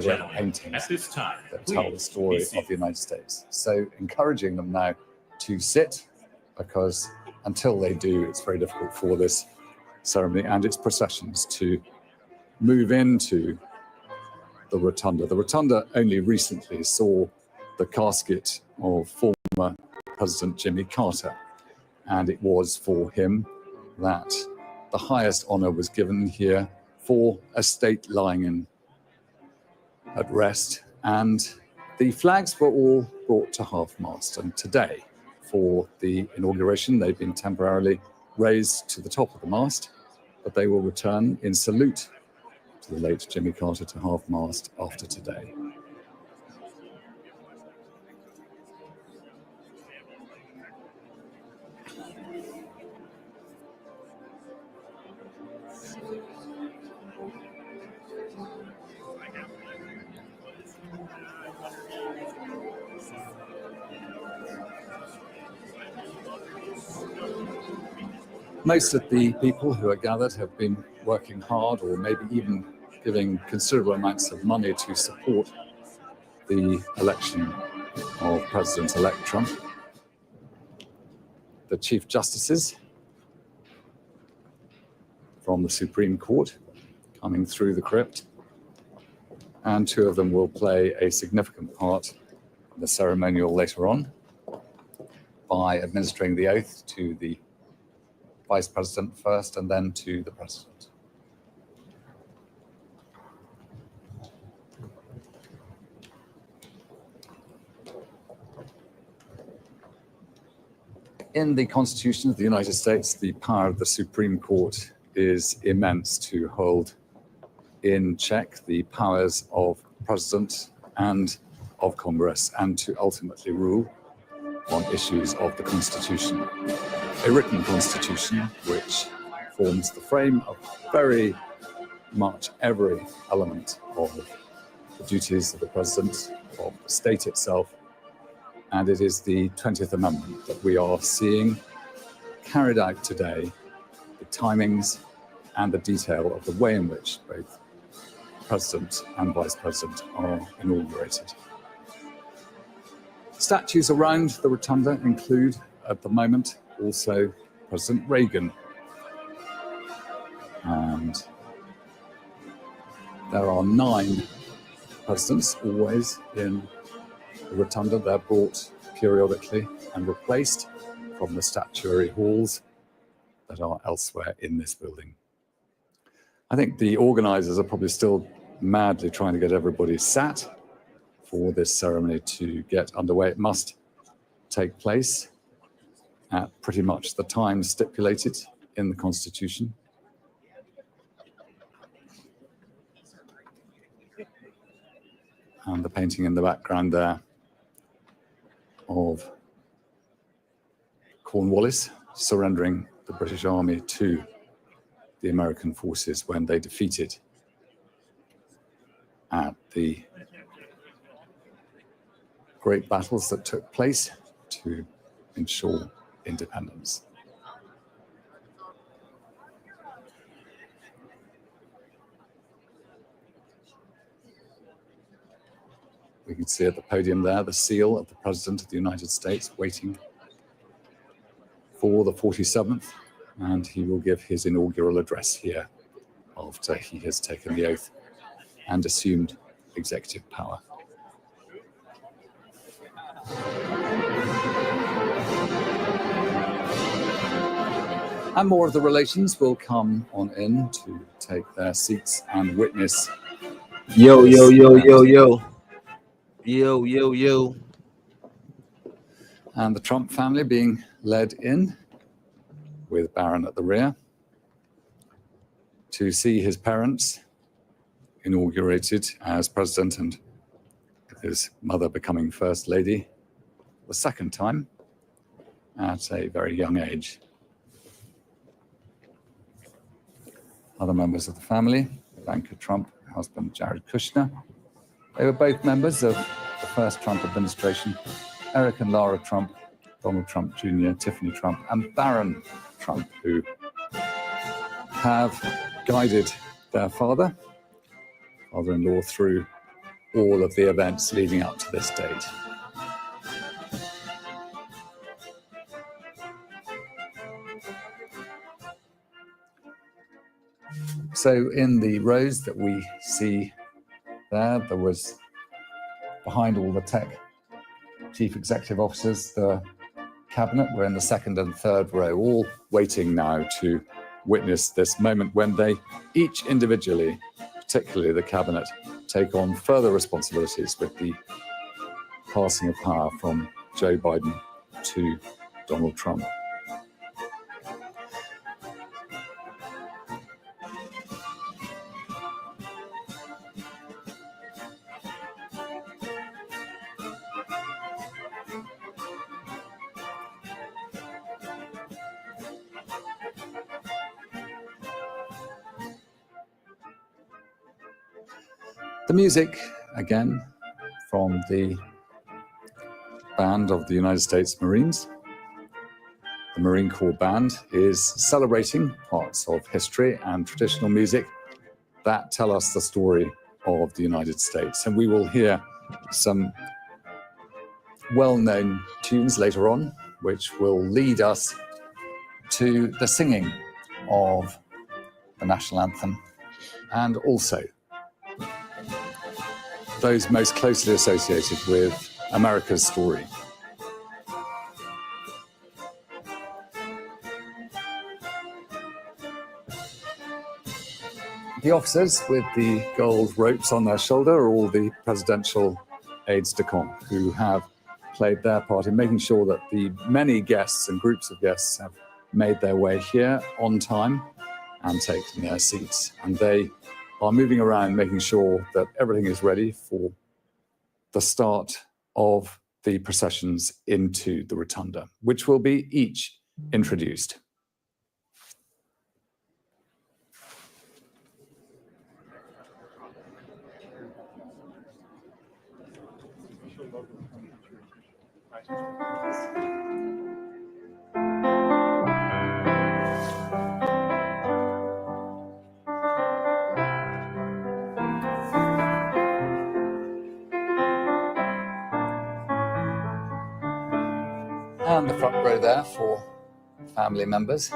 paintings that tell the story of the United States. So encouraging them now to sit, because until they do, it's very difficult for this ceremony and its processions to move into the rotunda. The rotunda only recently saw the casket of former President Jimmy Carter, and it was for him that the highest honor was given here for a state lying at rest, and the flags were all brought to half-mast. And today, for the inauguration, they've been temporarily raised to the top of the mast, but they will return in salute to the late Jimmy Carter to half-mast after today. Most of the people who are gathered have been working hard, or maybe even giving considerable amounts of money to support the election of President-elect Trump. The Chief Justices from the Supreme Court coming through the crypt, and two of them will play a significant part in the ceremonial later on by administering the oath to the Vice President first and then to the President. In the Constitution of the United States, the power of the Supreme Court is immense to hold in check the powers of President and of Congress, and to ultimately rule on issues of the Constitution. A written Constitution which forms the frame of very much every element of the duties of the President, of the state itself, and it is the 20th Amendment that we are seeing carried out today, the timings and the detail of the way in which both President and Vice President are inaugurated. Statues around the rotunda include, at the moment, also President Reagan. And there are 9 presidents always in the rotunda. They're brought periodically and replaced from the statuary halls that are elsewhere in this building. I think the organizers are probably still madly trying to get everybody sat for this ceremony to get underway. It must take place at pretty much the time stipulated in the Constitution. And the painting in the background there of Cornwallis surrendering the British Army to the American forces when they defeated at the great battles that took place to ensure independence. We can see at the podium there the seal of the President of the United States waiting for the 47th, and he will give his inaugural address here after he has taken the oath and assumed executive power. And more of the relations will come on in to take their seats and witness. Yo, yo, yo, yo, yo. Yo, yo, yo. And the Trump family being led in with Barron at the rear to see his parents inaugurated as president, and his mother becoming first lady the second time at a very young age. Other members of the family, Ivanka Trump, her husband Jared Kushner. They were both members of the first Trump administration. Eric and Lara Trump, Donald Trump Jr., Tiffany Trump, and Barron Trump, who have guided their father-in-law through all of the events leading up to this date. So in the rows that we see there was behind all the tech chief executive officers, the cabinet were in the second and third row, all waiting now to witness this moment when they each individually, particularly the cabinet, take on further responsibilities with the passing of power from Joe Biden to Donald Trump. The music, again, from the band of the United States Marines. The Marine Corps Band is celebrating parts of history and traditional music that tell us the story of the United States. And we will hear some well-known tunes later on, which will lead us to the singing of the national anthem and also those most closely associated with America's story. The officers with the gold ropes on their shoulder are all the presidential aides de camp who have played their part in making sure that the many guests and groups of guests have made their way here on time and taken their seats. And they are moving around making sure that everything is ready for the start of the processions into the rotunda, which will be each introduced. And the front row there for family members.